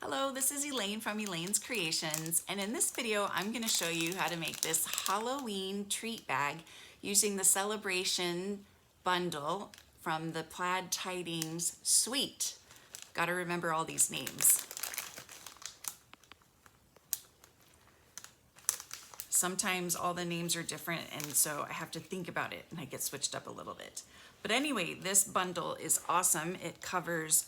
Hello, this is Elaine from Elaine's Creations, and in this video I'm going to show you how to make this Halloween treat bag using the Celebration bundle from the Plaid Tidings suite. Got to remember all these names. Sometimes all the names are different, and so I have to think about it and I get switched up a little bit. But anyway, this bundle is awesome. It covers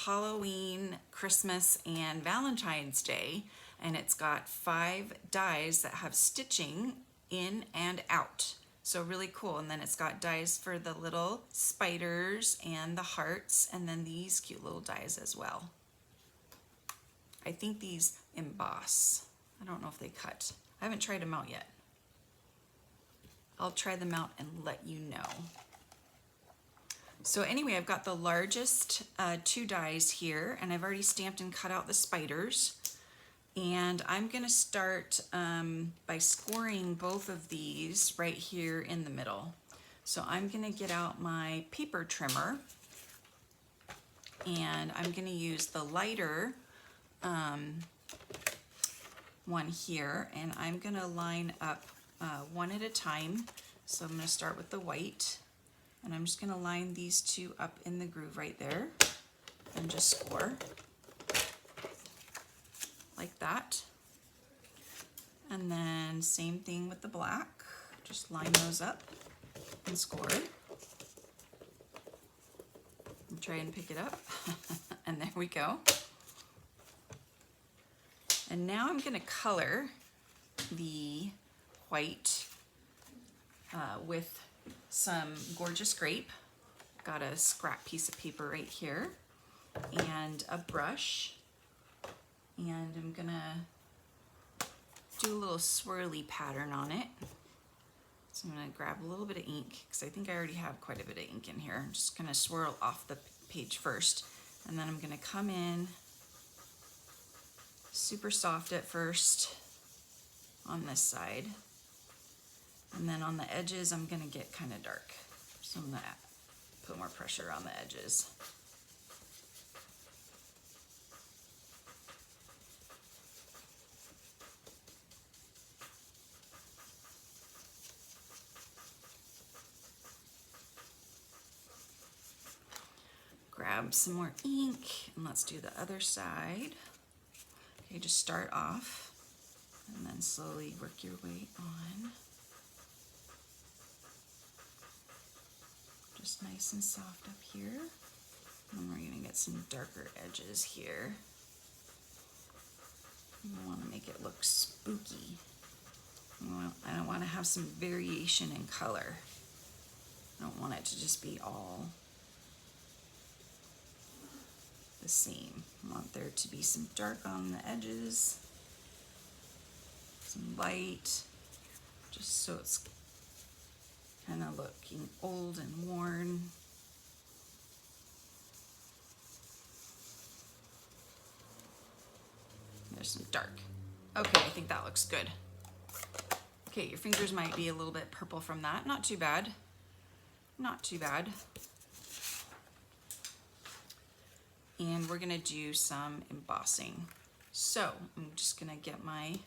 Halloween, Christmas, and Valentine's Day, and it's got 5 dies that have stitching in and out. So really cool. And then it's got dies for the little spiders and the hearts, and then these cute little dies as well. I think these emboss. I don't know if they cut. I haven't tried them out yet. I'll try them out and let you know. So anyway, I've got the largest 2 dies here, and I've already stamped and cut out the spiders. And I'm going to start by scoring both of these right here in the middle. So I'm going to get out my paper trimmer, and I'm going to use the lighter one here, and I'm going to line up one at a time. So I'm going to start with the white. And I'm just going to line these 2 up in the groove right there and just score like that. And then same thing with the black. Just line those up and score. And try and pick it up. And there we go. And now I'm going to color the white with some gorgeous grape. Got a scrap piece of paper right here and a brush, and I'm gonna do a little swirly pattern on it. So I'm gonna grab a little bit of ink because I think I already have quite a bit of ink in here. I'm just gonna swirl off the page first, and then I'm gonna come in super soft at first on this side. And then on the edges, I'm going to get kind of dark. So I'm going to put more pressure on the edges. Grab some more ink, and let's do the other side. Okay, just start off, and then slowly work your way on. Just nice and soft up here. And we're going to get some darker edges here. I want to make it look spooky. I don't want to have some variation in color. I don't want it to just be all the same. I want there to be some dark on the edges, some light, just so it's kind of looking old and worn. There's some dark. Okay, I think that looks good. Okay, your fingers might be a little bit purple from that. Not too bad. Not too bad. And we're gonna do some embossing. So I'm just gonna get my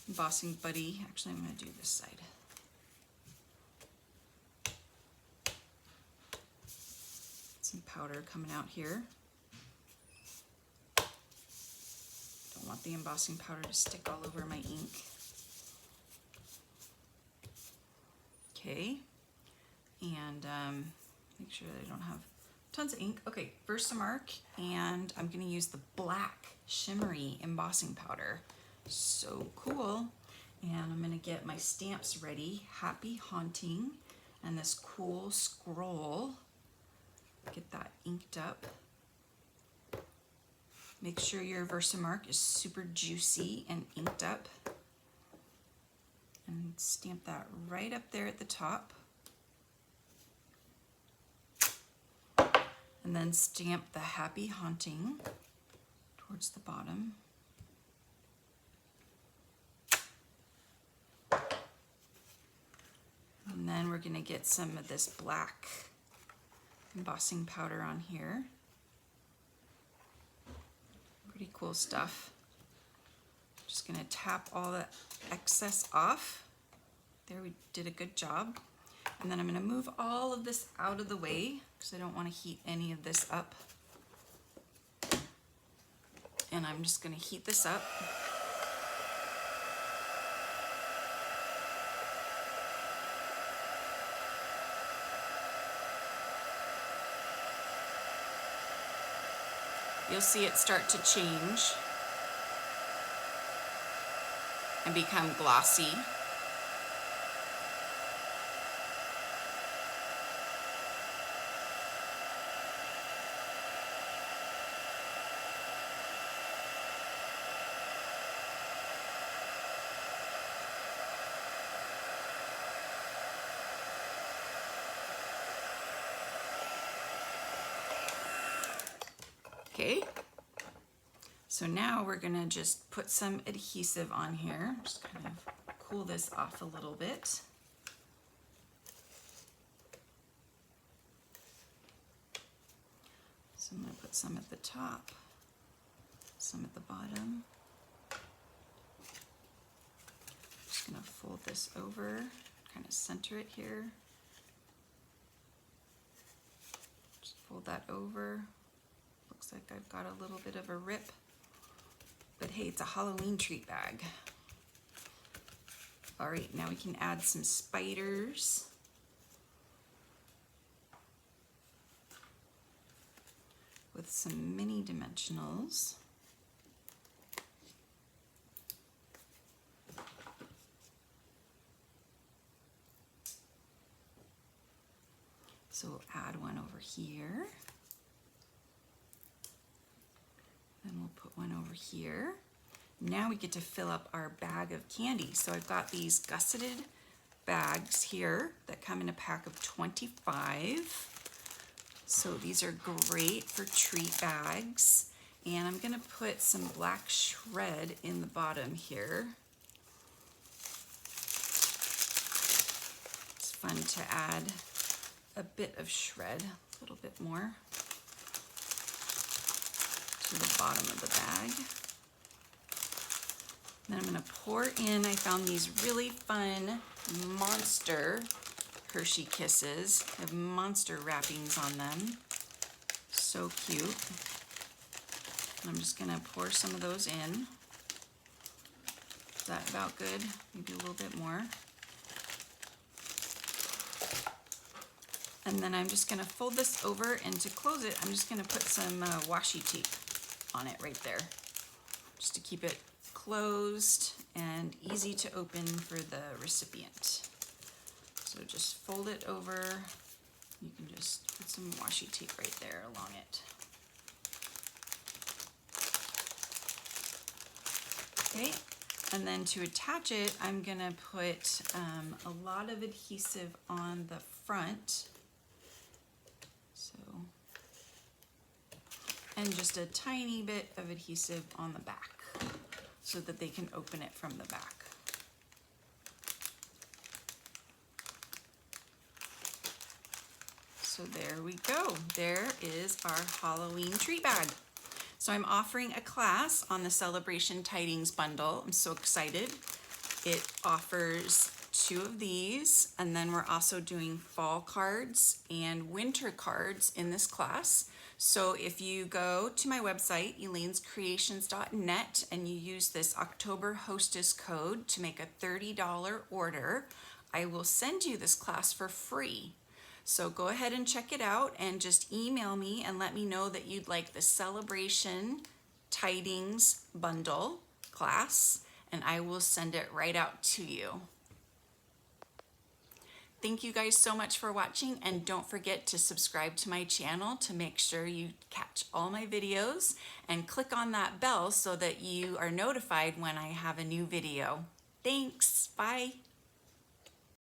embossing buddy. Actually, I'm gonna do this side. Some powder coming out here. Don't want the embossing powder to stick all over my ink. Okay, and make sure that I don't have tons of ink. Okay, Versamark, and I'm gonna use the black shimmery embossing powder. So cool. And I'm gonna get my stamps ready. Happy Haunting, and this cool scroll. Get that inked up. Make sure your Versamark is super juicy and inked up. And stamp that right up there at the top. And then stamp the Happy Haunting towards the bottom. And then we're going to get some of this black embossing powder on here. Pretty cool stuff. Just gonna tap all the excess off. There, we did a good job. And then I'm gonna move all of this out of the way because I don't want to heat any of this up. And I'm just gonna heat this up. You'll see it start to change and become glossy. Okay, so now we're gonna just put some adhesive on here. Just kind of cool this off a little bit. So I'm gonna put some at the top, some at the bottom. Just gonna fold this over, kind of center it here. Just fold that over. Looks like I've got a little bit of a rip, but hey, it's a Halloween treat bag. All right, now we can add some spiders. With some mini dimensionals. So we'll add one over here. Then we'll put one over here. Now we get to fill up our bag of candy. So I've got these gusseted bags here that come in a pack of 25. So these are great for treat bags. And I'm gonna put some black shred in the bottom here. It's fun to add a bit of shred, a little bit more, to the bottom of the bag. Then I'm gonna pour in, I found these really fun monster Hershey Kisses. They have monster wrappings on them. So cute. And I'm just gonna pour some of those in. Is that about good? Maybe a little bit more. And then I'm just gonna fold this over, and to close it, I'm just gonna put some washi tape on it right there, just to keep it closed and easy to open for the recipient. So just fold it over. You can just put some washi tape right there along it. Okay, and then to attach it, I'm gonna put a lot of adhesive on the front. So, and just a tiny bit of adhesive on the back so that they can open it from the back. So there we go. There is our Halloween treat bag. So I'm offering a class on the Celebration Tidings bundle. I'm so excited. It offers 2 of these, and then we're also doing fall cards and winter cards in this class. So if you go to my website, elainescreations.net, and you use this October hostess code to make a $30 order, I will send you this class for free. So go ahead and check it out and just email me and let me know that you'd like the Celebration Tidings bundle class, and I will send it right out to you. Thank you guys so much for watching, and don't forget to subscribe to my channel to make sure you catch all my videos, and click on that bell so that you are notified when I have a new video. Thanks, bye.